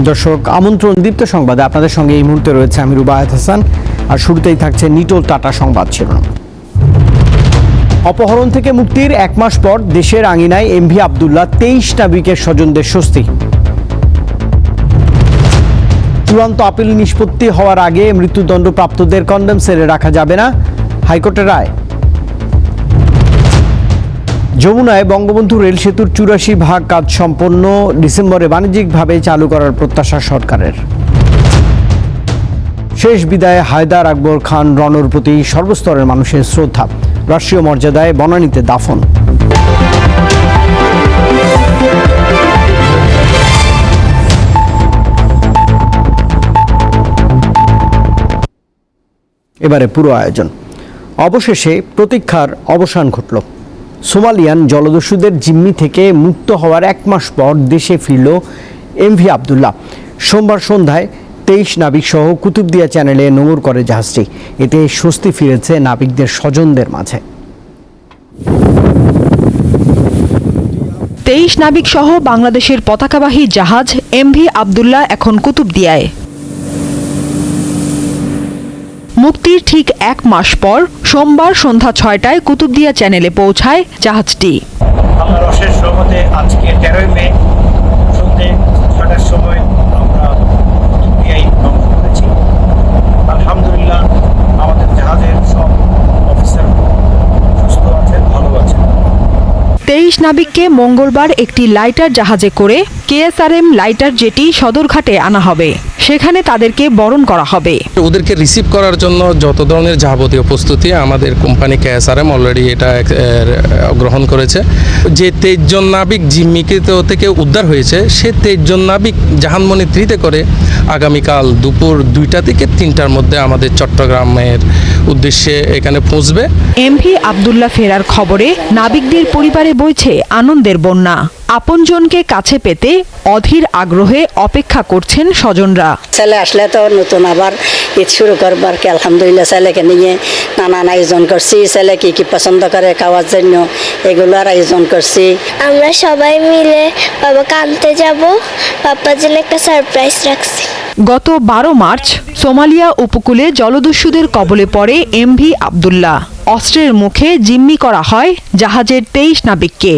দর্শক, আমন্ত্রণ দীপ্ত সংবাদে আপনাদের সঙ্গে এই মুহূর্তে রয়েছে আমি রুবায়েত হাসান। আর শুরুতেই থাকছে নিটোল টাটা সংবাদ শিরোনাম। অপহরণ থেকে মুক্তির এক মাস পর দেশের আঙিনায় এমভি আবদুল্লাহ, 23 নাবিকের স্বজনদের স্বস্তি। চূড়ান্ত আপিল নিষ্পত্তি হওয়ার আগে মৃত্যুদণ্ডপ্রাপ্তদের কন্ডেম সেলে রাখা যাবে না, হাইকোর্টের রায়। যমুনায় বঙ্গবন্ধু রেল সেতুর 84 কাজ সম্পন্ন, ডিসেম্বরে বাণিজ্যিকভাবে চালু করার প্রত্যাশা সরকারের। শেষ বিদায়ে হায়দার আকবর খান রণর প্রতি সর্বস্তরের মানুষের শ্রদ্ধা, রাষ্ট্রীয় মর্যাদায় বনানীতে দাফন। এবারে পুরো আয়োজন। অবশেষে প্রতীক্ষার অবসান ঘটল। সোমালিয়ান জলদস্যুদের জিম্মি থেকে মুক্ত হওয়ার এক মাস পর দেশে ফিরল এমভি আবদুল্লাহ। সোমবার সন্ধ্যায় 23 নাবিক সহ কুতুবদিয়া চ্যানেলে নোঙর করে জাহাজটি। এতে স্বস্তি ফিরেছে নাবিকদের স্বজনদের মাঝে। 23 নাবিক সহ বাংলাদেশের পতাকাবাহী জাহাজ এমভি আবদুল্লাহ এখন কুতুবদিয়ায়। মুক্তির ঠিক এক মাস পর সোমবার সন্ধ্যা 6টায় কুতুবদিয়া চ্যানেলে পৌঁছায় জাহাজটি। আমার অশেষ রহমতে আজকে 13 মে সন্ধ্যে 6টার সময় আমরা কুতুবদিয়ায় ভ্রমণ করেছি। আলহামদুলিল্লাহ, আমাদের জাহাজের সব অফিসার সুস্থ আছেন, ভালো আছেন। 23 নাবিককে মঙ্গলবার একটি লাইটার জাহাজে করে কেএসআরএম লাইটার জেটি সদরঘাটে আনা হবে। সেখানে তাদেরকে বরণ করা হবে। ওদেরকে রিসিভ করার জন্য যত ধরনের যাবতীয় প্রস্তুতি আমাদের কোম্পানি কেএসআরএম অলরেডি এটা গ্রহণ করেছে। যে 23 জন নাবিক জিম্মিকৃত থেকে উদ্ধার হয়েছে, সে 23 জন নাবিক জাহানমণি 3-তে করে আগামীকাল দুপুর 2টা থেকে 3টার মধ্যে আমাদের চট্টগ্রামের উদ্দেশ্যে এখানে পৌঁছবে। এমভি আবদুল্লাহ ফেরার খবরে নাবিকদের পরিবারে বইছে আনন্দের বন্যা। আপনজনকে কাছে পেতে অধীর আগ্রহে অপেক্ষা করছেন স্বজনরা। ছেলে আসলে তো নতুন আবার ঈদ শুরু করবার কি, আলহামদুলিল্লাহ ছেলেকে নিয়ে নানান আয়োজন করছি। ছেলে কি কি পছন্দ করে খাওয়ার জন্য এগুলোর আয়োজন করছি। আমরা সবাই মিলে বাবাকে আনতে যাব, বাবার জন্য একটা সারপ্রাইজ রাখছি। গত 12 মার্চ সোমালিয়া উপকূলে জলদস্যুদের কবলে পড়ে এমভি আবদুল্লাহ। অস্ত্রের মুখে জিম্মি করা হয় জাহাজের 23 নাবিককে।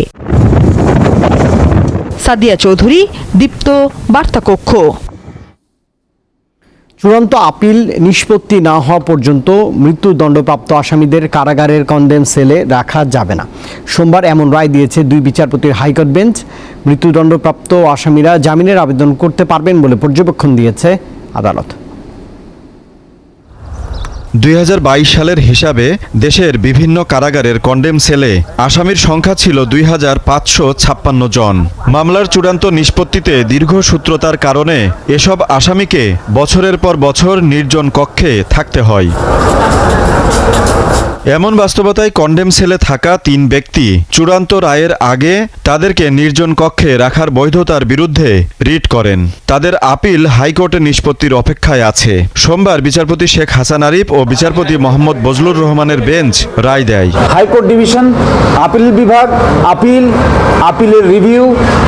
সাদিয়া চৌধুরী, দীপ্ত বার্তাকক্ষ। চূড়ান্ত আপিল নিষ্পত্তি না হওয়া পর্যন্ত মৃত্যুদণ্ডপ্রাপ্ত আসামিদের কারাগারের কন্ডেম সেলে রাখা যাবে না। সোমবার এমন রায় দিয়েছে 2 বিচারপতির হাইকোর্ট বেঞ্চ। মৃত্যুদণ্ডপ্রাপ্ত আসামিরা জামিনের আবেদন করতে পারবেন বলে পর্যবেক্ষণ দিয়েছে আদালত। 2022 সালের হিসাবে দেশের বিভিন্ন কারাগারের কন্ডেম সেলে আসামির সংখ্যা ছিল 2556 জন। মামলার চূড়ান্ত নিষ্পত্তিতে দীর্ঘসূত্রতার কারণে এসব আসামিকে বছরের পর বছর নির্জন কক্ষে থাকতে হয়। এমন বাস্তবতায় কন্ডেম সেলে থাকা 3 ব্যক্তি চূড়ান্ত রায়ের আগে তাদেরকে নির্জন কক্ষে রাখার বৈধতার বিরুদ্ধে রিট করেন। তাদের আপিল হাইকোর্টের নিষ্পত্তির অপেক্ষায় আছে। সোমবার বিচারপতি শেখ হাসান আরিফ ও বিচারপতি মোহাম্মদ বজলুর রহমানের বেঞ্চ রায় দেয়। হাইকোর্ট ডিভিশন, আপিল বিভাগ, আপিলের রিভিউ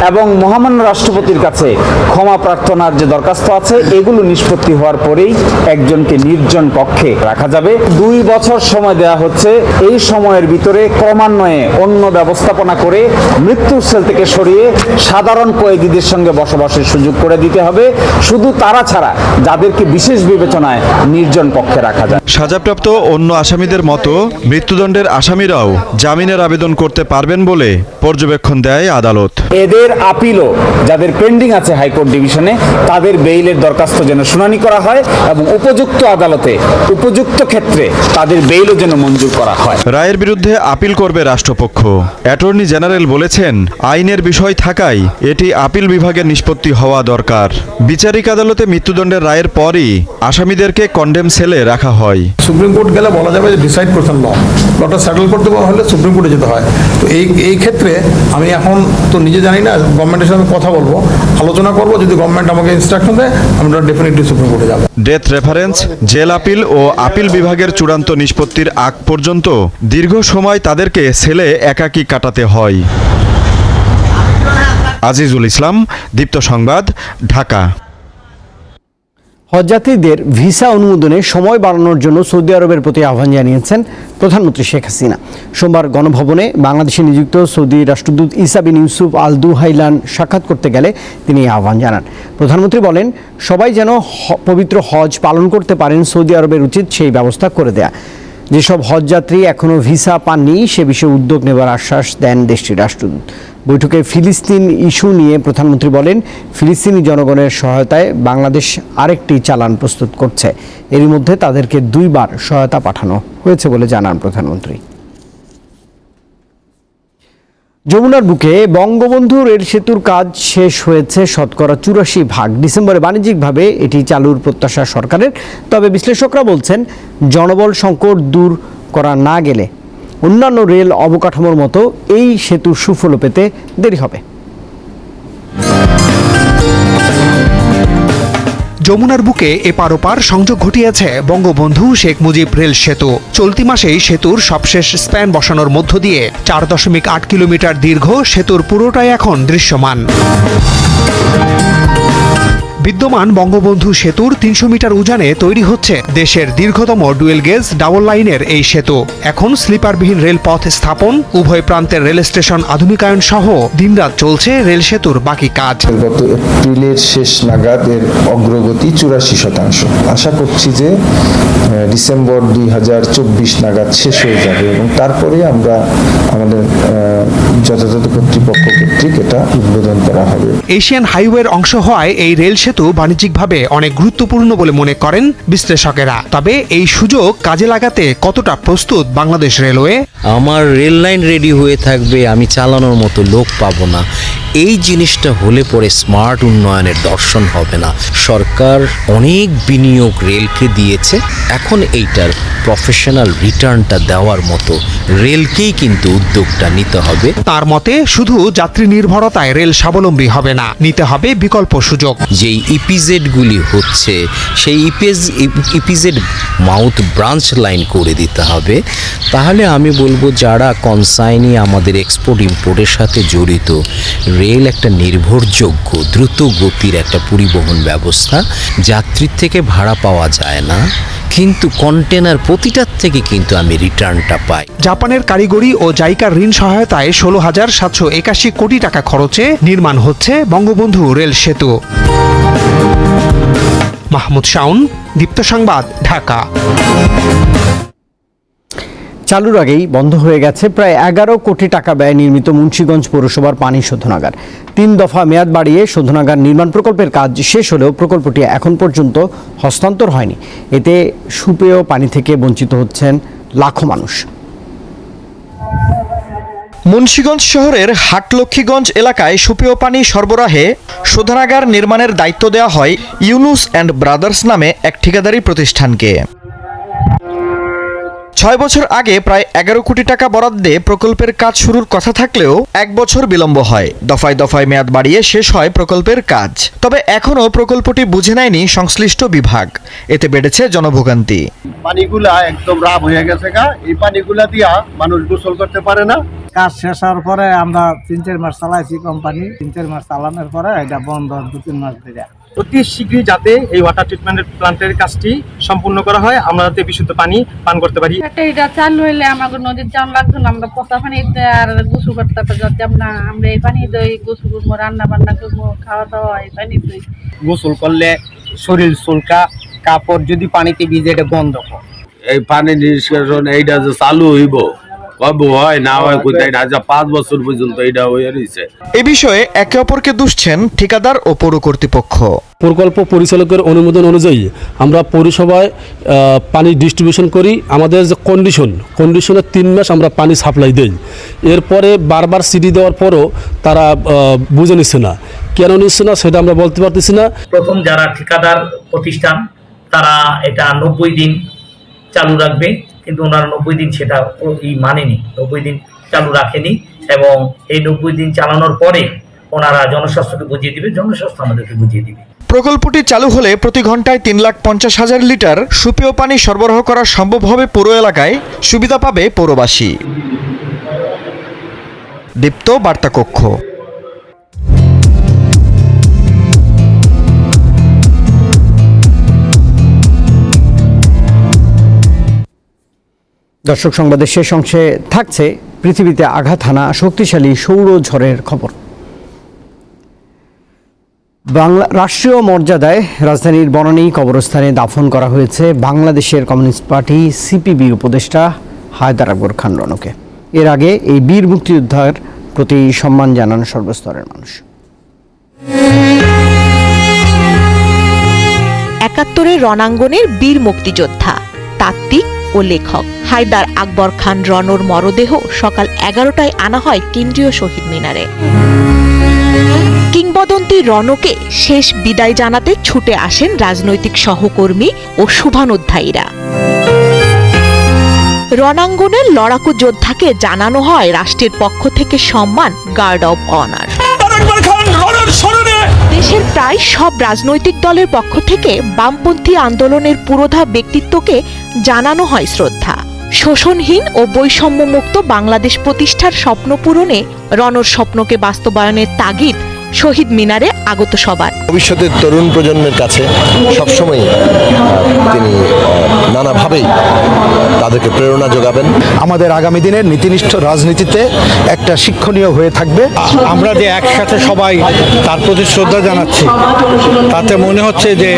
এবং মহামান্য রাষ্ট্রপতির কাছে ক্ষমা প্রার্থনার যে দরখাস্ত আছে, এগুলো নিষ্পত্তি হওয়ার পরেই একজনকে নির্জন কক্ষে রাখা যাবে। 2 বছর সময় দেওয়া হচ্ছে। এই সময়ের ভিতরে ক্রমান্বয়ে অন্য ব্যবস্থাপনা করে মৃত্যুর সেল থেকে সরিয়ে সাধারণ কয়েদিদের সঙ্গে বসবাসের সুযোগ করে দিতে হবে। শুধু তারা ছাড়া যাদেরকে বিশেষ বিবেচনায় নির্জন কক্ষে রাখা যায়। সাজাপ্রাপ্ত অন্য আসামিদের মতো মৃত্যুদণ্ডের আসামিরাও জামিনের আবেদন করতে পারবেন বলে পর্যবেক্ষণ দেয় আদালত। এদের আপিলও যাদের পেন্ডিং আছে হাইকোর্ট ডিভিশনে, তাদের বেইলের দরখাস্ত যেন শুনানি করা হয় এবং উপযুক্ত আদালতে উপযুক্ত ক্ষেত্রে তাদের বেইলও যেন মঞ্জুর করা হয়। রায়ের বিরুদ্ধে আপিল করবে রাষ্ট্রপক্ষ। অ্যাটর্নি জেনারেল বলেছেন, আইনের বিষয় থাকায় এটি আপিল বিভাগের নিষ্পত্তি হওয়া দরকার। বিচারিক আদালতে মৃত্যুদণ্ডের রায়ের পরই আসামিদেরকে কন্ডেম সেলে রাখা হয়। সুপ্রিম কোর্ট গেলে বলা যাবে যে ডিসাইড করছেন লটা সেটেল করতে হলে সুপ্রিম কোর্টে যেতে হয়। তো এই ক্ষেত্রে আমি এখন তো নিজে জানি না, গভর্নমেন্টের সাথে কথা বলবো, আলোচনা করবো। যদি গভর্নমেন্ট আমাকে ইনস্ট্রাকশন দেয়, আমরা ডেফিনেটলি সুপ্রিম কোর্টে যাব। ডেথ রেফারেন্স, জেল আপিল ও আপিল বিভাগের চূড়ান্ত নিষ্পত্তির আগ পর্যন্ত দীর্ঘ সময় তাদেরকে সেলে একাকী কাটাতে হয়। আজিজুল ইসলাম, দীপ্ত সংবাদ, ঢাকা। হজযাত্রীদের ভিসা অনুমোদনে সময় বাড়ানোর জন্য সৌদি আরবের প্রতি আহ্বান জানিয়েছেন প্রধানমন্ত্রী শেখ হাসিনা। সোমবার গণভবনে বাংলাদেশে নিযুক্ত সৌদি রাষ্ট্রদূত ইসা বিন ইউসুফ আল দুহাইলান সাক্ষাৎ করতে গেলে তিনি এই আহ্বান জানান। প্রধানমন্ত্রী বলেন, সবাই যেন পবিত্র হজ পালন করতে পারেন, সৌদি আরবের উচিত সেই ব্যবস্থা করে দেয়া। যেসব হজযাত্রী এখনও ভিসা পাননি সে বিষয়ে উদ্যোগ নেবার আশ্বাস দেন দেশটির রাষ্ট্রদূত। বৈঠকে ফিলিস্তিন ইস্যু নিয়ে প্রধানমন্ত্রী বলেন, ফিলিস্তিনি জনগণের সহায়তায় বাংলাদেশ আরেকটি চালান প্রস্তুত করছে। এরই মধ্যে তাদেরকে 2 বার সহায়তা পাঠানো হয়েছে বলে জানান প্রধানমন্ত্রী। যমুনার বুকে বঙ্গবন্ধু রেল সেতুর কাজ শেষ হয়েছে শতকরা 84%। ডিসেম্বরে বাণিজ্যিকভাবে এটি চালুর প্রত্যাশা সরকারের। তবে বিশ্লেষকরা বলছেন, জনবল সংকট দূর করা না গেলে অন্যান্য রেল অবকাঠামোর মতো এই সেতুর সুফল পেতে দেরি হবে। যমুনার বুকে এপার ওপার সংযোগ ঘটিয়েছে বঙ্গবন্ধু শেখ মুজিব রেল সেতু। চলতি মাসেই সেতুর সবশেষ স্প্যান বসানোর মধ্য দিয়ে 4.8 কিলোমিটার দীর্ঘ সেতুর পুরোটাই এখন দৃশ্যমান। বিদ্যমান বঙ্গবন্ধু সেতুর 300 মিটার উজানে তৈরি হচ্ছে দেশের দীর্ঘতম ডুয়েল গেজ ডাবল লাইনের এই সেতু। এখন স্লিপারবিহীন রেলপথ স্থাপন, উভয় প্রান্তের রেল স্টেশন আধুনিকায়ন সহ দিনরাত চলছে রেল সেতুর বাকি কাজ। গত এপ্রিলের শেষ নাগাদ এর অগ্রগতি 84%। আশা করছি যে ডিসেম্বর 2024 নাগাদ শেষ হয়ে যাবে এবং তারপরে আমরা আমাদের যথাযথ কর্তৃপক্ষ কর্তৃক এটা উদ্বোধন করা হবে। এশিয়ান হাইওয়ের অংশ হওয়ায় এই রেল সেতু বাণিজ্যিকভাবে অনেক গুরুত্বপূর্ণ বলে মনে করেন বিশ্লেষকেরা। তবে এই সুযোগ কাজে লাগাতে কতটা প্রস্তুত বাংলাদেশ রেলওয়ে? আমার রেল লাইন রেডি হয়ে থাকবে, আমি চালানোর মতো লোক পাবো না, এই জিনিসটা হলে পরে স্মার্ট উন্নয়নের দর্শন হবে না। সরকার অনেক বিনিয়োগ রেলকে দিয়েছে, এখন এইটার প্রফেশনাল রিটার্নটা দেওয়ার মতো রেলকেই কিন্তু উদ্যোগটা নিতে হবে। তার মতে শুধু যাত্রী নির্ভরতায় রেল স্বাবলম্বী হবে না, নিতে হবে বিকল্প সুযোগ। যেই ইপিজেডগুলি হচ্ছে সেই ইপিজেড মাউথ ব্রাঞ্চ লাইন করে দিতে হবে। তাহলে আমি বলবো যারা কনসাইনি আমাদের এক্সপোর্ট ইম্পোর্টের সাথে জড়িত, রেল একটা নির্ভরযোগ্য দ্রুত গতির একটা পরিবহন ব্যবস্থা। যাত্রীর থেকে ভাড়া পাওয়া যায় না, কিন্তু কন্টেনার প্রতিটার থেকে কিন্তু আমি রিটার্নটা পাই। জাপানের কারিগরি ও জাইকার ঋণ সহায়তায় 16,781 কোটি টাকা খরচে নির্মাণ হচ্ছে বঙ্গবন্ধু রেল সেতু। মাহমুদ শাওন, দীপ্ত সংবাদ, ঢাকা। চালুর আগেই বন্ধ হয়ে গেছে প্রায় 11 কোটি টাকা ব্যয়ে নির্মিত মুন্সিগঞ্জ পৌরসভার পানি শোধনাগার। 3 দফা মেয়াদ বাড়িয়ে শোধনাগার নির্মাণ প্রকল্পের কাজ শেষ হলেও প্রকল্পটি এখন পর্যন্ত হস্তান্তর হয়নি। এতে সুপেয় পানি থেকে বঞ্চিত হচ্ছেন লাখো মানুষ। মুন্সিগঞ্জ শহরের হাটলক্ষ্মীগঞ্জ এলাকায় সুপেয় পানি সরবরাহে শোধনাগার নির্মাণের দায়িত্ব দেওয়া হয় ইউনুস অ্যান্ড ব্রাদার্স নামে এক ঠিকাদারি প্রতিষ্ঠানকে। 6 বছর আগে প্রায় 11 কোটি টাকা বরাদ্দে প্রকল্পের কাজ শুরুর কথা থাকলেও 1 বছর বিলম্ব হয়। দফায় দফায় মেয়াদ বাড়িয়ে শেষ হয় প্রকল্পের কাজ। তবে এখনও প্রকল্পটি বুঝে নেয়নি সংশ্লিষ্ট বিভাগ। এতে বেড়েছে জনভোগান্তি। পানিগুলা একদম রাব হয়ে গেছে, এই পানিগুলা দিয়া মানুষ গোসল করতে পারে না। কাজ শেষ হওয়ার পরে আমরা 3-4 মাস চালাইছি কোম্পানি, 3-4 মাস চালানোর পরে এটা বন্ধ 2-3 মাস ধরে। অতি শীঘ্রই যাতে এই ওয়াটার ট্রিটমেন্ট প্ল্যান্টের কাজটি সম্পূর্ণ করা হয়, আমরা যাতে বিশুদ্ধ পানি পান করতে পারি। এটা চালু হইলে আমাদের নদীর জাম লাগতো না, আমরা পচা পানিতে আর গোসল করতে পারতাম না। আমরা এই পানি দই গোসল করবো, রান্না বান্না করবো, খাওয়া দাওয়া এই পানি দই। গোসল করলে শরীর চুলকা, কাপড় যদি পানিতে ভিজে এটা বন্ধ কর। এই পানি নিষ্কাশন এইটা যে চালু হইব, কবে হয় না হয় কোথায় না, 5 বছর পর্যন্ত এটা হয়ে রয়েছে। এ বিষয়ে একে অপরকে দুষছেন ঠিকাদার ও পৌর কর্তৃপক্ষ। প্রকল্প পরিচালকের অনুমোদন অনুযায়ী আমরা পৌরসভায় পানি ডিস্ট্রিবিউশন করি। আমাদের যে কন্ডিশনে 3 মাস আমরা পানি সাপ্লাই দেই। এরপরে বারবার সিডি দেওয়ার পরও তারা বুঝে নিচ্ছে না, কেন নিচ্ছে না সেটা আমরা বলতে পারতেছি না। প্রথম যারা ঠিকাদার প্রতিষ্ঠান তারা এটা 90 দিন চালু রাখবে, কিন্তু ওনারা 90 দিন সেটা মানেনি, 90 দিন চালু রাখেনি এবং এই 90 দিন চালানোর পরে ওনারা জনস্বাস্থ্যকে বুঝিয়ে দিবে, জনস্বাস্থ্য আমাদেরকে বুঝিয়ে দিবে। প্রকল্পটি চালু হলে প্রতি ঘন্টায় 3,50,000 লিটার সুপেয় পানি সরবরাহ করা সম্ভব হবে পৌর এলাকায়, সুবিধা পাবে পৌরবাসী। দীপ্ত বার্তা কক্ষ। দর্শক, সংবাদের শেষ অংশে থাকছে পৃথিবীতে আঘাত হানা শক্তিশালী সৌরঝড়ের খবর। বাংলা রাষ্ট্রীয় মর্যাদায় রাজধানীর বনানী কবরস্থানে দাফন করা হয়েছে বাংলাদেশের কমিউনিস্ট পার্টি সিপিবির উপদেষ্টা হায়দার আকবর খান রনকে। এর আগে এই বীর মুক্তিযোদ্ধার প্রতি সম্মান জানান সর্বস্তরের মানুষ। ৭১-এর রণাঙ্গনের বীর মুক্তিযোদ্ধা, তাত্ত্বিক ও লেখক হায়দার আকবর খান রনর মরদেহ সকাল ১১টায় আনা হয় কেন্দ্রীয় শহীদ মিনারে। কিংবদন্তি রনকে শেষ বিদায় জানাতে ছুটে আসেন রাজনৈতিক সহকর্মী ও শুভানুধ্যায়ীরা। রণাঙ্গনের লড়াকু যোদ্ধাকে জানানো হয় রাষ্ট্রের পক্ষ থেকে সম্মান গার্ড অব অনার। দেশের প্রায় সব রাজনৈতিক দলের পক্ষ থেকে বামপন্থী আন্দোলনের পুরোধা ব্যক্তিত্বকে জানানো হয় শ্রদ্ধা। শোষণহীন ও বৈষম্যমুক্ত বাংলাদেশ প্রতিষ্ঠার স্বপ্ন পূরণে রনর স্বপ্নকে বাস্তবায়নের তাগিদ শহীদ মিনারে আগত সবার। ভবিষ্যতের তরুণ প্রজন্মের কাছে সবসময় তিনি নানাভাবেই তাদেরকে প্রেরণা যোগাবেন। আমাদের আগামী দিনের নীতিনিষ্ঠ রাজনীতিতে একটা শিক্ষণীয় হয়ে থাকবে। আমরা যে একসাথে সবাই তার প্রতি শ্রদ্ধা জানাচ্ছি, তাতে মনে হচ্ছে যে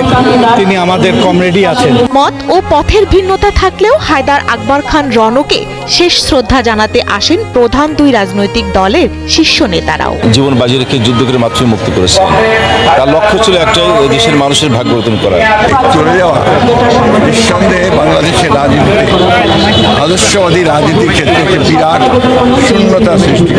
তিনি আমাদের কমরেডই আছেন। মত ও পথের ভিন্নতা থাকলেও হায়দার আকবর খান রনকে শেষ শ্রদ্ধা জানাতে আসেন প্রধান দুই রাজনৈতিক দলের শীর্ষ নেতারাও। জীবন বাজি রেখে যুদ্ধ করে মুক্তি করেছিলেন। তার লক্ষ্য ছিল একটাই, এই দেশের মানুষের ভাগ্য পরিবর্তন করা। চলে যাওয়া নিঃসন্দেহে বাংলাদেশের রাজনীতিতে আদর্শবাদী রাজনীতির ক্ষেত্রে একটি বিরাট শূন্যতা সৃষ্টি।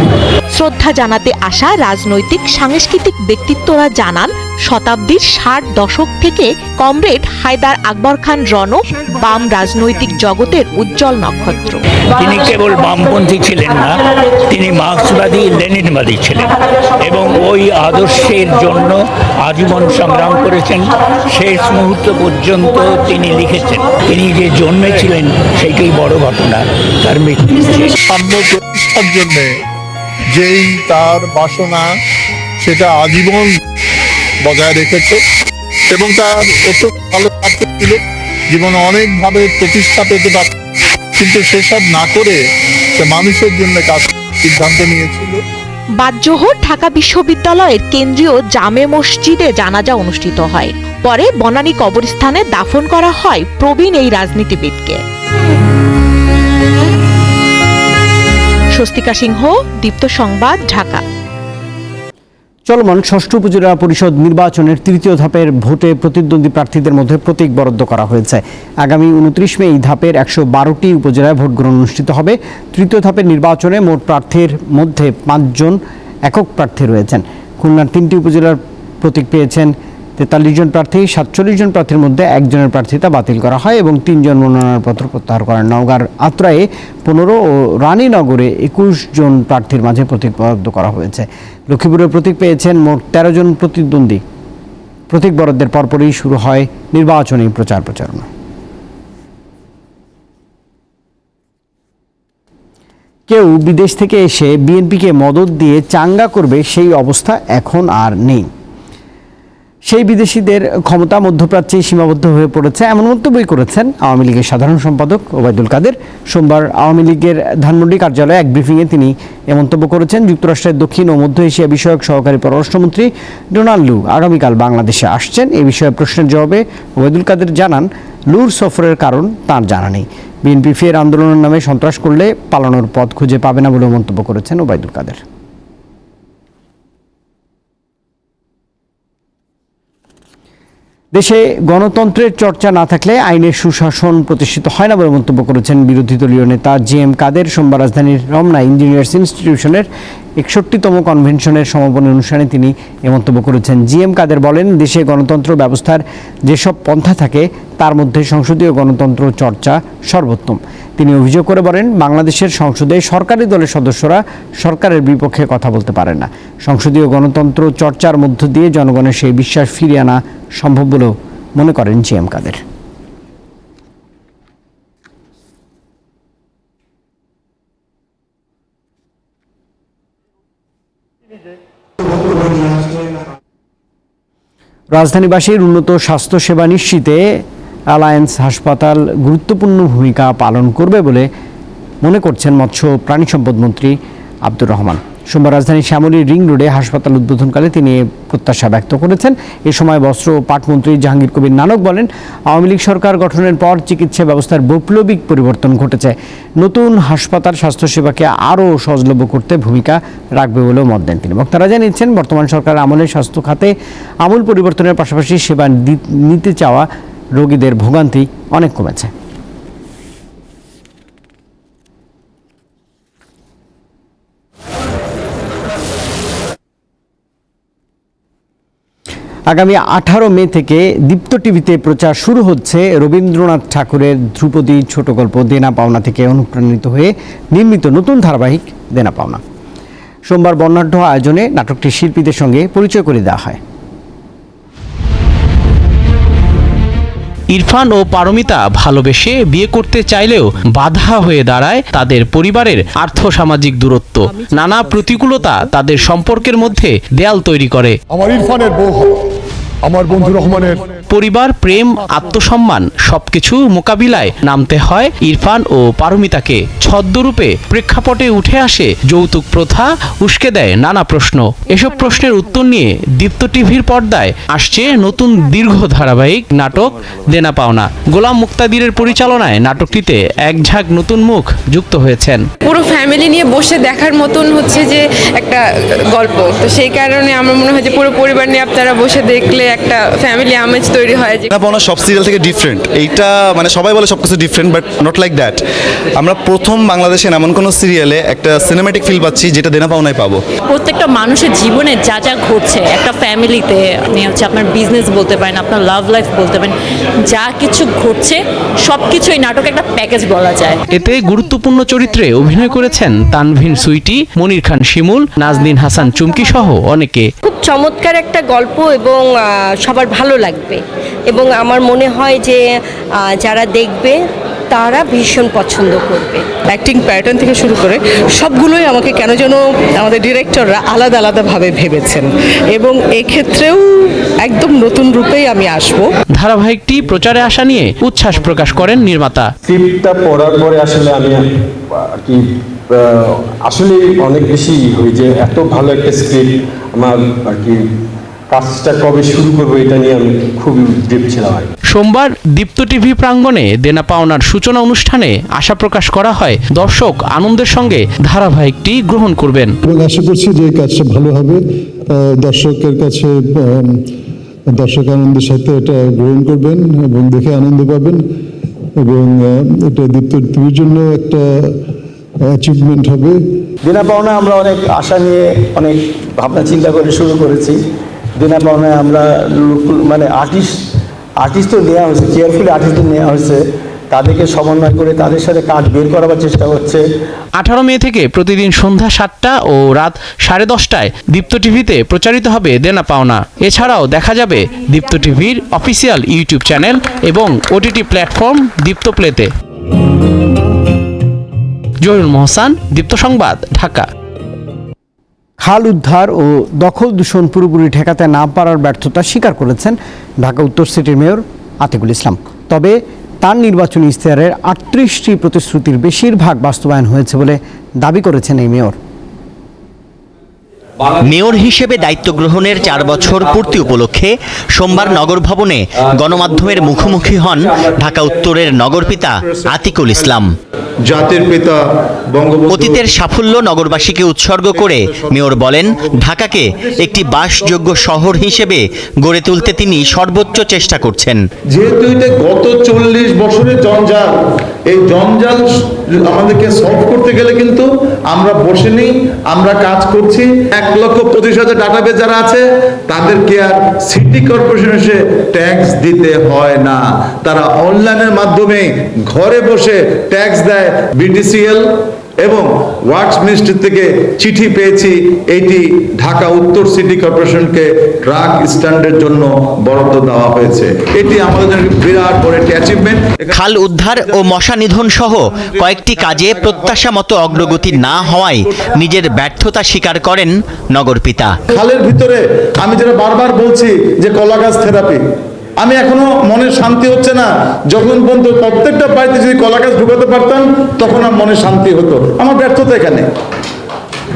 শ্রদ্ধা জানাতে আসা রাজনৈতিক সাংস্কৃতিক ব্যক্তিত্বরা জানান, শতাব্দীর ৬০ দশক থেকে কমরেড হায়দার আকবর খান রন বাম রাজনৈতিক জগতের উজ্জ্বল নক্ষত্র। তিনি কেবল বামপন্থী ছিলেন না, তিনি মার্ক্সবাদী লেনিনবাদী ছিলেন এবং ওই আদর্শের জন্য আজীবন সংগ্রাম করেছেন। শেষ মুহূর্ত পর্যন্ত তিনি লিখেছেন। তিনি যে জন্মেছিলেন সেটাই বড় ঘটনা, তার মৃত্যু। সাম্য প্রতিষ্ঠার জন্যে যেই তার বাসনা সেটা আজীবন বজায় রেখেছে এবং তার অত ভালো কাজ ছিল, জীবনে অনেকভাবে প্রতিষ্ঠা পেতে পারত, কিন্তু সেসব না করে সে মানুষের জন্য কাজ সিদ্ধান্ত নিয়েছিল। বাদজোহর ঢাকা বিশ্ববিদ্যালয়ের কেন্দ্রীয় জামে মসজিদে জানাজা অনুষ্ঠিত হয়। পরে বনানী কবরস্থানে দাফন করা হয় প্রবীণ এই রাজনীতিবিদকে। স্বস্তিকা সিংহ, দীপ্ত সংবাদ, ঢাকা। চলমান ষষ্ঠ উপজেলা পরিষদ নির্বাচনের তৃতীয় ধাপের ভোটে প্রতিদ্বন্দ্বী প্রার্থীদের মধ্যে প্রতীক বরাদ্দ করা হয়েছে। আগামী 29 মে এই ধাপের 112টি উপজেলায় ভোট গ্রহণ অনুষ্ঠিত হবে। তৃতীয় ধাপের নির্বাচনে মোট প্রার্থীর মধ্যে 5 জন একক প্রার্থী রয়েছেন। খুলনার 3টি উপজেলার প্রতীক পেয়েছেন 43 জন প্রার্থী। 47 জন প্রার্থীর মধ্যে 1 জনের প্রার্থিতা বাতিল করা হয় এবং 3 জন মনোনয়নপত্র প্রত্যাহার করেন। নওগাঁর আত্রায়ে 15 ও রানীনগরে 21 জন প্রার্থীর মাঝে প্রতীক বরাদ্দ করা হয়েছে। লক্ষ্মীপুরের প্রতীক পেয়েছেন মোট 13 জন প্রতিদ্বন্দ্বী। প্রতীক বরাদ্দের পরপরই শুরু হয় নির্বাচনী প্রচারণা। কেউ বিদেশ থেকে এসে বিএনপিকে মদদ দিয়ে চাঙ্গা করবে সেই অবস্থা এখন আর নেই। সেই বিদেশিদের ক্ষমতা মধ্যপ্রাচ্যে সীমাবদ্ধ হয়ে পড়েছে, এমন মন্তব্যই করেছেন আওয়ামী লীগের সাধারণ সম্পাদক ওবায়দুল কাদের। সোমবার আওয়ামী লীগের ধানমন্ডি কার্যালয়ে এক ব্রিফিংয়ে তিনি এ মন্তব্য করেছেন। যুক্তরাষ্ট্রের দক্ষিণ ও মধ্য এশিয়া বিষয়ক সহকারী পররাষ্ট্রমন্ত্রী ডোনাল্ড লু আগামীকাল বাংলাদেশে আসছেন। এ বিষয়ে প্রশ্নের জবাবে ওবায়দুল কাদের জানান, লুর সফরের কারণ তাঁর জানা নেই। বিএনপি ফের আন্দোলনের নামে সন্ত্রাস করলে পালানোর পথ খুঁজে পাবে না বলেও মন্তব্য করেছেন ওবায়দুল কাদের। দেশে গণতন্ত্রের চর্চা না থাকলে আইনের সুশাসন প্রতিষ্ঠিত হয় না বলে মন্তব্য করেছেন বিরোধী দলীয় নেতা জিএম কাদের। সোমবার রাজধানীর রমনা ইঞ্জিনিয়ার্স ইনস্টিটিউশনের 61তম কনভেনশনের সমাপনী অনুষ্ঠানে তিনি এ মন্তব্য করেছেন। জিএম কাদের বলেন, দেশে গণতন্ত্র ব্যবস্থার যেসব পন্থা থাকে তার মধ্যে সংসদীয় গণতন্ত্র চর্চা সর্বোত্তম। তিনি অভিযোগ করে বলেন, বাংলাদেশের সংসদে সরকারি দলের সদস্যরা সরকারের বিপক্ষে কথা বলতে পারেন না। সংসদীয় গণতন্ত্র চর্চার মধ্য দিয়ে জনগণের সেই বিশ্বাস ফিরিয়ে আনা সম্ভব বলেও মনে করেন জিএম কাদের। রাজধানীবাসীর উন্নত স্বাস্থ্যসেবা নিশ্চিতে অ্যালায়েন্স হাসপাতাল গুরুত্বপূর্ণ ভূমিকা পালন করবে বলে মনে করছেন মৎস্য প্রাণী সম্পদ মন্ত্রী আব্দুর রহমান। সোমবার রাজধানীর শ্যামলী রিং রোডে হাসপাতাল উদ্বোধনকালে তিনি প্রত্যাশা ব্যক্ত করেছেন। এ সময় বস্ত্র ও পাট মন্ত্রী জাহাঙ্গীর কবির নানক বলেন, আওয়ামী লীগ সরকার গঠনের পর চিকিৎসা ব্যবস্থার বৈপ্লবিক পরিবর্তন ঘটেছে। নতুন হাসপাতাল স্বাস্থ্যসেবাকে আরও সহজলভ্য করতে ভূমিকা রাখবে বলেও মত দেন তিনি। বক্তারা জানিয়েছেন, বর্তমান সরকারের আমলে স্বাস্থ্য খাতে আমূল পরিবর্তনের পাশাপাশি সেবা নিতে চাওয়া রোগীদের ভোগান্তি অনেক কমেছে। আগামী 18 মে থেকে দীপ্ত টিভিতে প্রচার শুরু হচ্ছে রবীন্দ্রনাথ ঠাকুরের ধ্রুপদী ছোট গল্প দেনা পাওনা থেকে অনুপ্রাণিত হয়ে নির্মিত নতুন ধারাবাহিক দেনা পাওনা। সোমবার বর্ণাঢ্য আয়োজনে নাটকটির শিল্পীদের সঙ্গে পরিচয় করে দেওয়া হয়। ইরফান ও পারমিতা ভালোবেসে বিয়ে করতে চাইলেও বাধা হয়ে দাঁড়ায় তাদের পরিবারের আর্থসামাজিক দূরত্ব। নানা প্রতিকূলতা তাদের সম্পর্কের মধ্যে দেয়াল তৈরি করে। আমার ইরফানের বউ আমার বন্ধু রহমানের পরিবার, প্রেম, আত্মসম্মান সবকিছু মোকাবিলায় নামতে হয় ইরফান ও পারমিতাকে। ছদ্মরূপে প্রেক্ষাপটে উঠে আসে যৌতুক প্রথা, উস্কে দেয় নানা প্রশ্ন। এসব প্রশ্নের উত্তর নিয়ে দীপ্ত টিভির পর্দায় আসছে নতুন দীর্ঘ ধারাবাহিক নাটক দেনা পাওনা। গোলাম মুক্তাদিরের পরিচালনায় নাটকটিতে এক ঝাঁক নতুন মুখ যুক্ত হয়েছেন। পুরো ফ্যামিলি নিয়ে বসে দেখার মতন হচ্ছে যে একটা গল্প, তো সেই কারণে আমার মনে হয় যে পুরো পরিবার নিয়ে আপনারা বসে দেখলে একটা ফ্যামিলি আমেজ তৈরি হয়। দেনা পাওনা সব সিরিয়াল থেকে ডিফারেন্ট। এইটা মানে সবাই বলে সবকিছু different, but not like that. আমরা প্রথম বাংলাদেশের এমন কোনো সিরিয়ালে একটা সিনেম্যাটিক ফিল পাচ্ছি যেটা দেনা পাওনায় পাবো। প্রত্যেকটা মানুষের জীবনে যা যা ঘটছে একটা ফ্যামিলিতে, আপনি হচ্ছে আপনার বিজনেস বলতে পারেন, আপনার লাভ লাইফ বলতে পারেন, যা কিছু ঘটছে সব কিছু এই নাটকে একটা প্যাকেজ বলা যায়। এতে গুরুত্বপূর্ণ চরিত্রে অভিনয় করেছেন তানভীর সুইটি, মনির খান শিমুল, নাজনীন হাসান চুমকি সহ অনেকে। খুব চমৎকার একটা গল্প এবং সবার ভালো লাগবে এবং আমার মনে হয় যে যারা দেখবে তারা ভীষণ পছন্দ করবে। অ্যাক্টিং প্যাটার্ন থেকে শুরু করে সবগুলোই আমাকে কেন যেন আমাদের ডিরেক্টররা আলাদা আলাদাভাবে ভেবেছেন এবং এক্ষেত্রেও একদম নতুন রূপেই আমি আসব। ধারাবাহিকটি প্রচারে আসা নিয়ে উচ্ছ্বাস প্রকাশ করেন নির্মাতা। স্ক্রিপ্টটা পড়ার পরে আসলে আমি আর কি আসলে অনেক বেশি হই যে এত ভালো একটা স্ক্রিপ্ট, আমার আর কি কাজটা কবে শুরু করবো এটা নিয়ে আমি খুবই উদ্গ্রীব ছিলাম। সোমবার দীপ্ত টিভি প্রাঙ্গণে দেনা পাওনার সূচনা অনুষ্ঠানে আশা প্রকাশ করা হয় দর্শক আনন্দের সঙ্গে ধারাবাহিকটি গ্রহণ করবেন এবং আশা করছি যে কাজটা ভালো হবে, দর্শকের কাছে দর্শক আনন্দের সাথে এটা গ্রহণ করবেন এবং দেখে আনন্দ পাবেন এবং এটা দীপ্ত টিভির জন্য একটা অ্যাচিভমেন্ট হবে। দেনা পাওনা আমরা অনেক আশা নিয়ে অনেক ভাবনা চিন্তা করে শুরু করেছি। দেনা পাওনায় আমরা মানে আর্টিস্ট তো নেওয়া হয়েছে, কেয়ারফুলি আর্টিস্ট নেওয়া হয়েছে, তাদেরকে সমন্বয় করে তাদের সাথে কাজ বের করার চেষ্টা হচ্ছে। 18 মে থেকে প্রতিদিন সন্ধ্যা 7টা ও রাত 10:30টায় দীপ্ত টিভিতে প্রচারিত হবে দেনা পাওনা। এছাড়াও দেখা যাবে দীপ্ত টিভির অফিসিয়াল ইউটিউব চ্যানেল এবং ওটিটি প্ল্যাটফর্ম দীপ্ত প্লেতে। জহিরুল মোহসান, দীপ্ত সংবাদ, ঢাকা। খাল উদ্ধার ও দখল দূষণ পুরোপুরি ঠেকাতে না পারার ব্যর্থতা স্বীকার করেছেন ঢাকা উত্তর সিটির মেয়র আতিকুল ইসলাম। তবে তার নির্বাচনী ইশতেহারের 38টি প্রতিশ্রুতির বেশিরভাগ বাস্তবায়ন হয়েছে বলে দাবি করেছেন এই মেয়র। মেয়র হিসেবে দায়িত্ব গ্রহণের 4 বছর পূর্তি উপলক্ষে সোমবার নগর ভবনে গণমাধ্যমের মুখোমুখি হন ঢাকা উত্তরের নগরপিতা আতিকুল ইসলাম। জাতির পিতা অতীতের সাফল্য নগরবাসীকে উৎসর্গ করে মেয়র বলেন, ঢাকাকে একটি বাসযোগ্য শহর হিসেবে গড়ে তুলতে তিনি সর্বোচ্চ চেষ্টা করছেন। যেহেতু এটা গত 40 বছরের জঞ্জাল, এই জঞ্জাল আমাদেরকে সলভ করতে গেলে কিন্তু আমরা বসে নেই, আমরা কাজ করছি। 1,25,000 ডাটাবেজ যারা আছে তাদেরকে আর সিটি কর্পোরেশন এসে ট্যাক্স দিতে হয় না, তারা অনলাইনের মাধ্যমে ঘরে বসে ট্যাক্স দেয়। বিডিসিএল এবং ওয়ার্কস মিনিস্ট্রি থেকে চিঠি পেয়েছি, এটি ঢাকা উত্তর সিটি কর্পোরেশনকে ট্রাক স্ট্যান্ডের জন্য বরাদ্দ দেওয়া হয়েছে। এটি আমাদের জন্য বিরাট বড় একটি অ্যাচিভমেন্ট। খাল উদ্ধার ও মশা নিধন সহ কয়েকটি কাজে প্রত্যাশা মতো অগ্রগতি না হওয়ায় নিজের ব্যর্থতা স্বীকার করেন নগরপিতা। খালের ভিতরে আমি যেটা বারবার বলছি যে কলা গাছ থেরাপি, আমি এখনো মনের শান্তি হচ্ছে না। যখন পর্যন্ত প্রত্যেকটা বাড়িতে যদি কলা গাছ ঢুকাতে পারতাম তখন আমার মনে শান্তি হতো। আমার ব্যর্থতা এখানে,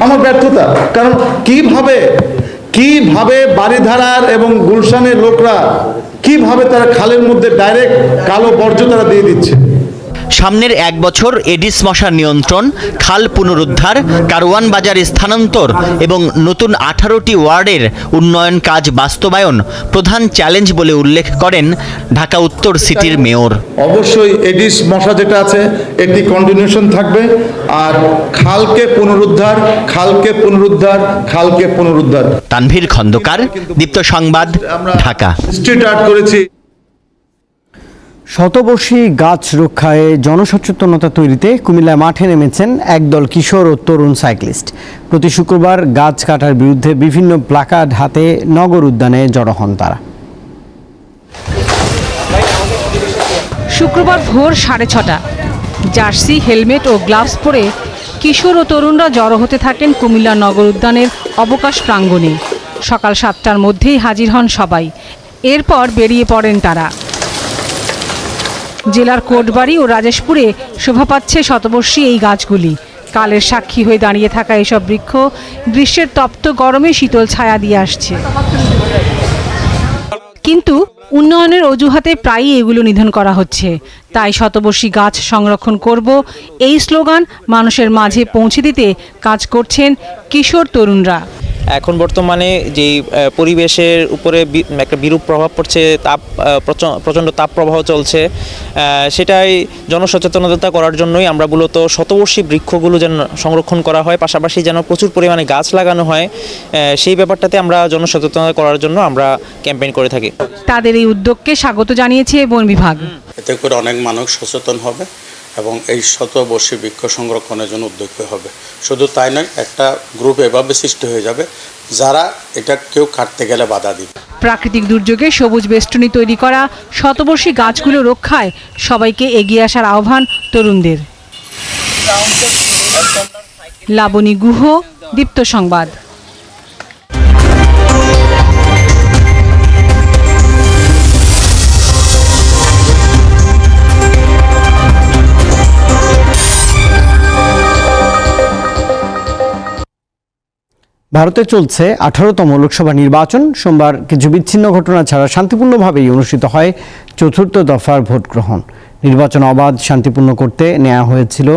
আমার ব্যর্থতা। কারণ কিভাবে বাড়িধারার এবং গুলশানের লোকরা কিভাবে তারা খালের মধ্যে ডাইরেক্ট কালো বর্জ্য তারা দিয়ে দিচ্ছে। সামনের 1 বছর এডিস মশা নিয়ন্ত্রণ, খাল পুনরুদ্ধার, কারওয়ান বাজার স্থানান্তর এবং নতুন 18টি ওয়ার্ডের উন্নয়ন কাজ বাস্তবায়ন প্রধান চ্যালেঞ্জ বলে উল্লেখ করেন ঢাকা উত্তর সিটির মেয়র। অবশ্যই এডিস মশা যেটা আছে এটি কন্টিনিউশন থাকবে, আর খালকে পুনরুদ্ধার, খালকে পুনরুদ্ধার, খালকে পুনরুদ্ধার। তানভীর খন্দকার, দীপ্ত সংবাদ, ঢাকা। স্ট্রিট আর্ট করেছি। শতবর্ষী গাছ রক্ষায় জনসচেতনতা তৈরিতে কুমিল্লায় মাঠে নেমেছেন একদল কিশোর ও তরুণ সাইক্লিস্ট। প্রতি শুক্রবার গাছ কাটার বিরুদ্ধে বিভিন্ন প্লাকার্ড হাতে নগর উদ্যানে জড়ো হন তারা। শুক্রবার ভোর 6:30, জার্সি, হেলমেট ও গ্লাভস পরে কিশোর ও তরুণরা জড়ো হতে থাকেন কুমিল্লা নগর উদ্যানের অবকাশ প্রাঙ্গণে। সকাল 7টার মধ্যেই হাজির হন সবাই। এরপর বেরিয়ে পড়েন তারা। জেলার কোটবাড়ি ও রাজেশপুরে শোভা পাচ্ছে শতবর্ষী এই গাছগুলি। কালের সাক্ষী হয়ে দাঁড়িয়ে থাকা এসব বৃক্ষ গ্রীষ্মের তপ্ত গরমে শীতল ছায়া দিয়ে আসছে। কিন্তু উন্নয়নের অজুহাতে প্রায়ই এগুলো নিধন করা হচ্ছে। তাই শতবর্ষী গাছ সংরক্ষণ করব এই স্লোগান মানুষের মাঝে পৌঁছে দিতে কাজ করছেন কিশোর তরুণরা। এখন বর্তমানে যে পরিবেশের উপরে একটা বিরূপ প্রভাব পড়ছে, প্রচণ্ড তাপ প্রবাহ চলছে, সেটাই জনসচেতনতা করার জন্যই আমরা মূলত শতবর্ষী বৃক্ষগুলো যেন সংরক্ষণ করা হয়, পাশাপাশি যেন প্রচুর পরিমাণে গাছ লাগানো হয়, সেই ব্যাপারটাতে আমরা জনসচেতনতা করার জন্য আমরা ক্যাম্পেইন করে থাকি। তাদের এই উদ্যোগকে স্বাগত জানিয়েছে বন বিভাগ। এতে করে অনেক মানুষ সচেতন হবে এবং এই শতবর্ষী বৃক্ষ সংরক্ষণের জন্য উদ্যোগী হবে। শুধু তাই নয়, একটা গ্রুপ এভাবে সৃষ্টি হয়ে যাবে যারা এটা কেউ কাটতে গেলে বাধা দিবে। প্রাকৃতিক দুর্যোগে সবুজ বেষ্টনী তৈরি করা শতবর্ষী গাছগুলো রক্ষায় সবাইকে এগিয়ে আসার আহ্বান তরুণদের। লাবণী গুহ, দীপ্ত সংবাদ। ভারতে চলছে 18তম লোকসভা নির্বাচন। সোমবার কিছু বিচ্ছিন্ন ঘটনা ছাড়া শান্তিপূর্ণভাবেই অনুষ্ঠিত হয় চতুর্থ দফার ভোট গ্রহণ। নির্বাচন অবাধ শান্তিপূর্ণ করতে নেওয়া হয়েছিল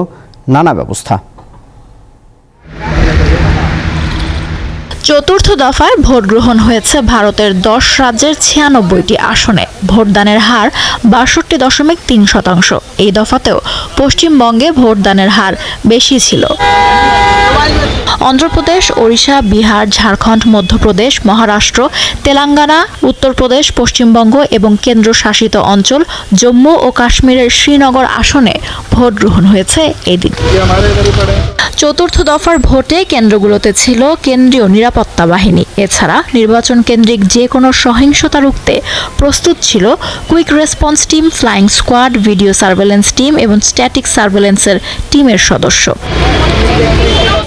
নানা ব্যবস্থা। চতুর্থ দফায় ভোট গ্রহণ হয়েছে ভারতের 10 রাজ্যের 96টি আসনে। ভোটদানের হার 62.3%। এই দফাতেও পশ্চিমবঙ্গে ভোটদানের হার বেশি ছিল। অন্ধ্রপ্রদেশ, ওড়িশা, বিহার, ঝাড়খণ্ড, মধ্যপ্রদেশ, মহারাষ্ট্র, তেলেঙ্গানা, উত্তরপ্রদেশ, পশ্চিমবঙ্গ এবং কেন্দ্রশাসিত অঞ্চল জম্মু ও কাশ্মীরের শ্রীনগর আসনে ভোট গ্রহণ হয়েছে এদিন। চতুর্থ দফার ভোটে কেন্দ্রগুলোতে ছিল কেন্দ্রীয় নিরাপত্তা বাহিনী। এছাড়া নির্বাচন কেন্দ্রিক যে কোনো সহিংসতা রুখতে প্রস্তুত ছিল quick response team, flying squad, video surveillance team এবং স্ট্যাটিক সার্ভেলেন্সের টিমের সদস্য।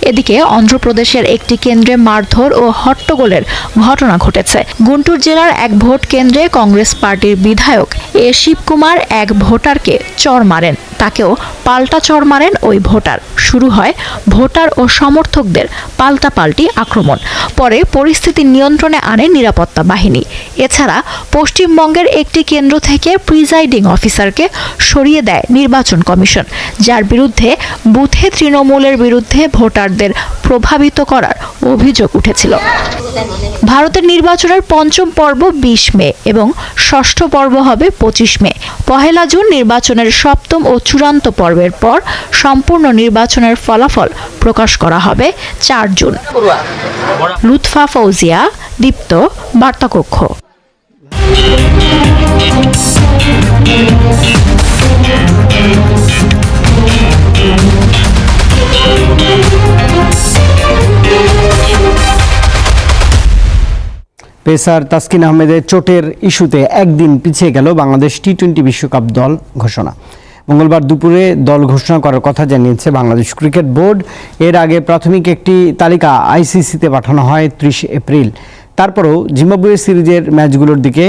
এদিকে অন্ধ্রপ্রদেশের একটি কেন্দ্রে মারধর ও হট্টগোলের ঘটনা ঘটেছে। গুন্টুর জেলার এক ভোট কেন্দ্রে কংগ্রেস পার্টির বিধায়ক শিবকুমার এক ভোটারকে চড় মারেন। তাকেও পাল্টা চড় মারেন ওই ভোটার। শুরু হয় ভোটার ও সমর্থকদের পাল্টাপাল্টি আক্রমণ। পরে পরিস্থিতি নিয়ন্ত্রণে আনে নিরাপত্তা বাহিনী। এছাড়া পশ্চিমবঙ্গের একটি কেন্দ্র থেকে প্রিজাইডিং অফিসারকে সরিয়ে দেয় নির্বাচন কমিশন, যার বিরুদ্ধে বুথে তৃণমূলের বিরুদ্ধে ভোটারদের প্রভাবিত করার অভিযোগ উঠেছিল। ভারতের নির্বাচনের পঞ্চম পর্ব 20 মে এবং ষষ্ঠ পর্ব হবে 25 মে। 1 জুন নির্বাচনের সপ্তম ও চূড়ান্ত পর্বের পর সম্পূর্ণ নির্বাচনের ফলাফল প্রকাশ করা হবে 4 জুন। লুৎফা ফৌজিয়া, দীপ্ত, বার্তাকক্ষ। পেসার তাসকিন আহমেদের চোটের ইস্যুতে একদিন পিছিয়ে গেল বাংলাদেশ টি-20 বিশ্বকাপ দল ঘোষণা। মঙ্গলবার দুপুরে দল ঘোষণা করার কথা জানিয়েছে বাংলাদেশ ক্রিকেট বোর্ড। এর আগে প্রাথমিক একটি তালিকা আইসিসিতে পাঠানো হয় 30 এপ্রিল। তারপরও জিম্বাবুয়ে সিরিজের ম্যাচগুলোর দিকে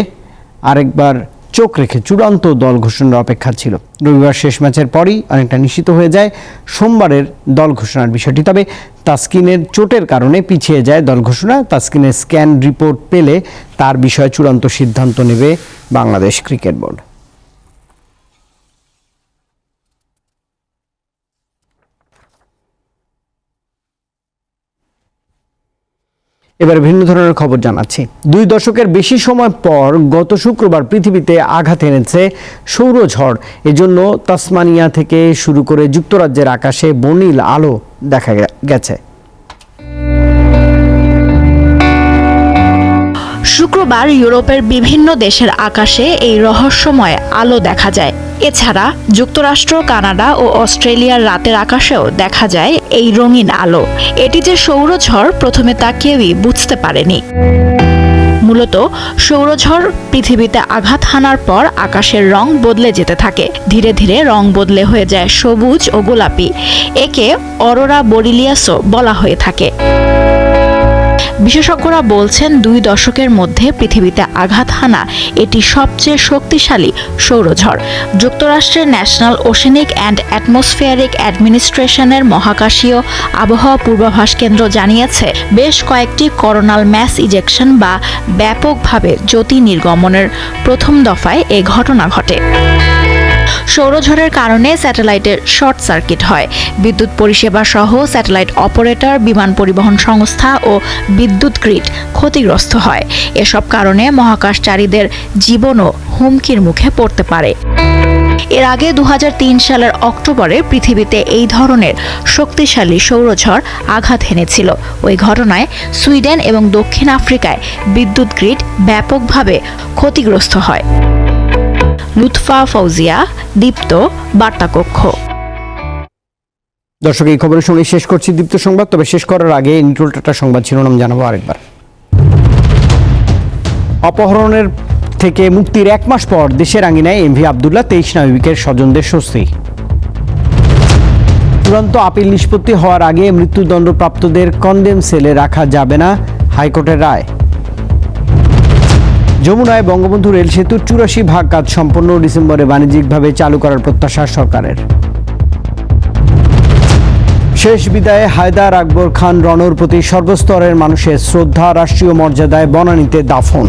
আরেকবার চোখ রেখে চূড়ান্ত দল ঘোষণার অপেক্ষা ছিল। রবিবার শেষ ম্যাচের পরই অনেকটা নিশ্চিত হয়ে যায় সোমবারের দল ঘোষণার বিষয়টি। তবে তাসকিনের চোটের কারণে পিছিয়ে যায় দল ঘোষণা। তাসকিনের স্ক্যান রিপোর্ট পেলে তার বিষয়ে চূড়ান্ত সিদ্ধান্ত নেবে বাংলাদেশ ক্রিকেট বোর্ড। এবার ভিন্ন ধরনের খবর জানাচ্ছি। 2 দশকের বেশি সময় পর গত শুক্রবার পৃথিবীতে আঘাত এনেছে সৌরঝড়। এজন্য তাসমানিয়া থেকে শুরু করে যুক্তরাজ্যের আকাশে বর্ণিল আলো দেখা গেছে। শুক্রবার ইউরোপের বিভিন্ন দেশের আকাশে এই রহস্যময় আলো দেখা যায়। এছাড়া যুক্তরাষ্ট্র, কানাডা ও অস্ট্রেলিয়ার রাতের আকাশেও দেখা যায় এই রঙিন আলো। এটি যে সৌরঝড় প্রথমে তা কেউই বুঝতে পারেনি। মূলত সৌরঝড় পৃথিবীতে আঘাত হানার পর আকাশের রং বদলে যেতে থাকে। ধীরে ধীরে রং বদলে হয়ে যায় সবুজ ও গোলাপি। একে অরোরা বোরিলিয়াসও বলা হয়ে থাকে। বিশেষজ্ঞরা বলছেন 2 দশকের মধ্যে পৃথিবীতে আঘাত হানা এটি সবচেয়ে শক্তিশালী সৌরঝড়। যুক্তরাষ্ট্রের ন্যাশনাল ওশেনিক অ্যান্ড অ্যাটমসফিয়ারিক অ্যাডমিনিস্ট্রেশনের মহাকাশীয় আবহাওয়া পূর্বাভাস কেন্দ্র জানিয়েছে বেশ কয়েকটি করোনাল ম্যাস ইজেকশন বা ব্যাপকভাবে জ্যোতি নির্গমনের প্রথম দফায় এ ঘটনা ঘটে। সৌরঝড়ের কারণে স্যাটেলাইটের শর্ট সার্কিট হয়। বিদ্যুৎ পরিষেবা সহ স্যাটেলাইট অপারেটর, বিমান পরিবহন সংস্থা ও বিদ্যুৎ গ্রিড ক্ষতিগ্রস্ত হয়। এসব কারণে মহাকাশচারীদের জীবনও হুমকির মুখে পড়তে পারে। এর আগে 2003 সালের অক্টোবরে পৃথিবীতে এই ধরনের শক্তিশালী সৌরঝড় আঘাত হেনেছিল। ওই ঘটনায় সুইডেন এবং দক্ষিণ আফ্রিকায় বিদ্যুৎ গ্রিড ব্যাপকভাবে ক্ষতিগ্রস্ত হয়। লুৎফা ফৌজিয়া, দীপ্ত, বার্তাকক্ষ। দর্শক, এই খবরের সঙ্গে শেষ করছি দীপ্ত সংবাদ। তবে শেষ করার আগে নিটোলটাটা সংবাদ শিরোনাম জানাবো আরেকবার। অপহরণের থেকে মুক্তির 1 মাস পর দেশের আঙিনায় এমভি আবদুল্লাহ, 23 নাবিকের স্বজনদের স্বস্তি। চূড়ান্ত আপিল নিষ্পত্তি হওয়ার আগে মৃত্যুদণ্ডপ্রাপ্তদের কনডেম সেলে রাখা যাবে না, হাইকোর্টের রায়। যমুনায় বঙ্গবন্ধু রেল সেতুর 84 কাজ সম্পন্ন, ডিসেম্বরে বাণিজ্যিকভাবে চালু করার প্রত্যাশা সরকারের। শেষ বিদায়ে হায়দার আকবর খান রণর প্রতি সর্বস্তরের মানুষের শ্রদ্ধা, রাষ্ট্রীয় মর্যাদায় বনানীতে দাফন।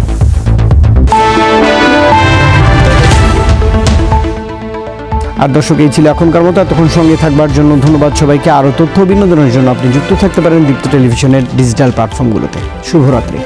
আর দর্শক, এই ছিল এখনকার মতো। এতক্ষণ সঙ্গে থাকবার জন্য ধন্যবাদ সবাইকে। আরও তথ্য বিনোদনের জন্য আপনি যুক্ত থাকতে পারেন দীপ্ত টেলিভিশনের ডিজিটাল প্ল্যাটফর্মগুলোতে। শুভরাত্রি।